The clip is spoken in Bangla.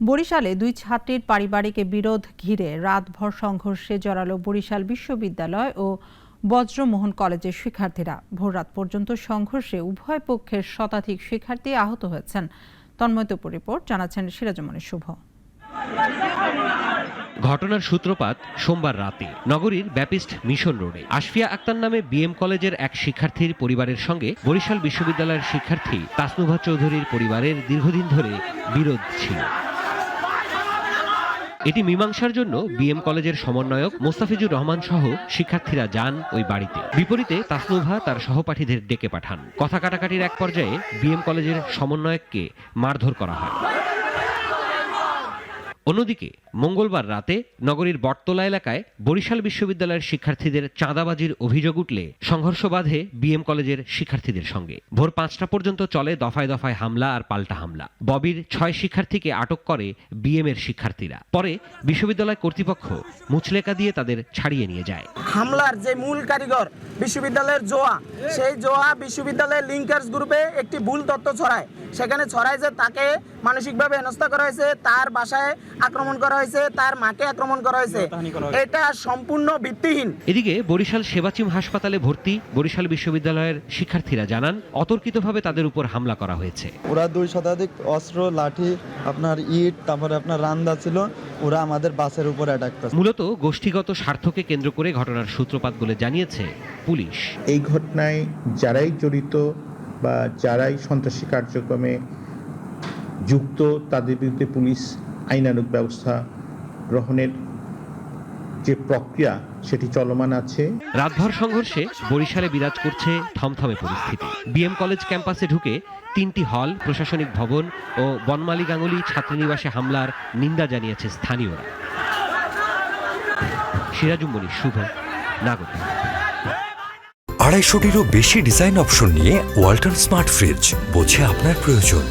বরিশালে দুই ছাত্রীর পারিবারিক বিরোধ ঘিরে রাতভর সংঘর্ষে জড়ালো বরিশাল বিশ্ববিদ্যালয় ও বজ্রমোহন কলেজের শিক্ষার্থীরা। ভোররাত পর্যন্ত সংঘর্ষে উভয় পক্ষের শতাধিক শিক্ষার্থী আহত হয়েছেন। তন্ময়তপুর রিপোর্ট জানাচ্ছেন সিরাজুমনি শুভ। ঘটনার সূত্রপাত সোমবার রাতে নগরীর ব্যাপিস্ট মিশন রোডে আশফিয়া আক্তার নামে বিএম কলেজের এক শিক্ষার্থীর পরিবারের সঙ্গে বরিশাল বিশ্ববিদ্যালয়ের শিক্ষার্থী তাসনুভা চৌধুরীর পরিবারের দীর্ঘদিন ধরে বিরোধ ছিল। এটি মীমাংসার জন্য বিএম কলেজের সমন্বয়ক মোস্তাফিজুর রহমান সহ শিক্ষার্থীরা যান ওই বাড়িতে। বিপরীতে তাসনুভা তার সহপাঠীদের ডেকে পাঠান। কথা কাটাকাটির এক পর্যায়ে বিএম কলেজের সমন্বয়ককে মারধর করা হয়। অন্যদিকে মঙ্গলবার রাতে নগরীর বটতলা এলাকায় বরিশাল বিশ্ববিদ্যালয়ের শিক্ষার্থীদের চাঁদাবাজির অভিযোগ উঠলে সংঘর্ষ বাধে বিএম কলেজের শিক্ষার্থীদের সঙ্গে। ভোর 5টা পর্যন্ত চলে দফায় দফায় হামলা আর পাল্টা হামলা। ববির 6 শিক্ষার্থীকে আটক করে বিএম এর শিক্ষার্থীরা। পরে বিশ্ববিদ্যালয় কর্তৃপক্ষ মুচলেকা দিয়ে তাদের ছাড়িয়ে নিয়ে যায়। হামলার যে মূল কারিগর বিশ্ববিদ্যালয়ের জোয়া, সেই জোয়া বিশ্ববিদ্যালয়ের লিঙ্কার্স গ্রুপে একটি ভুল তথ্য ছড়ায়। সেখানে ছড়ায় যে তাকে মানসিকভাবে হেনস্থা করা হয়েছে, তার বাসায় আক্রমণ করা হয়েছে, তার মাকে আক্রমণ করা হয়েছে। এটা সম্পূর্ণ ভিত্তিহীন। এদিকে বরিশাল সেবাচিম হাসপাতালে ভর্তি বরিশাল বিশ্ববিদ্যালয়ের শিক্ষার্থীরা জানান অতর্কিতভাবে তাদের উপর হামলা করা হয়েছে। ওরা 2 শতাধিক অস্ত্র, লাঠি, আপনার ইট, তারপরে আপনার রান্দা ছিল। ওরা আমাদের বাসের উপর অ্যাটাক করছে। মূলত গোষ্ঠীগত স্বার্থকে কেন্দ্র করে ঘটনার সূত্রপাত বলে জানিয়েছে পুলিশ। এই ঘটনায় যারাই জড়িত বা যারাই সন্ত্রাসী কার্যক্রমে যুক্ত তাদের বিরুদ্ধে পুলিশ আইনানুগ ব্যবস্থা গ্রহণের যে প্রক্রিয়া সেটি চলমান আছে। রাতভর সংঘর্ষে বরিশালে বিরাজ করছে থমথমে পরিস্থিতি। বিএম কলেজ ক্যাম্পাসে ঢুকে 3টি হল, প্রশাসনিক ভবন ও বনমালী গাঙ্গুলী ছাত্রীনিবাসে হামলার নিন্দা জানিয়েছে স্থানীয়রা। সিরাজুমনি শুভ, নাগরিক। 250টিরও বেশি ডিজাইন অপশন নিয়ে ওয়ালটন স্মার্ট ফ্রিজ, বোঝে আপনার প্রয়োজন।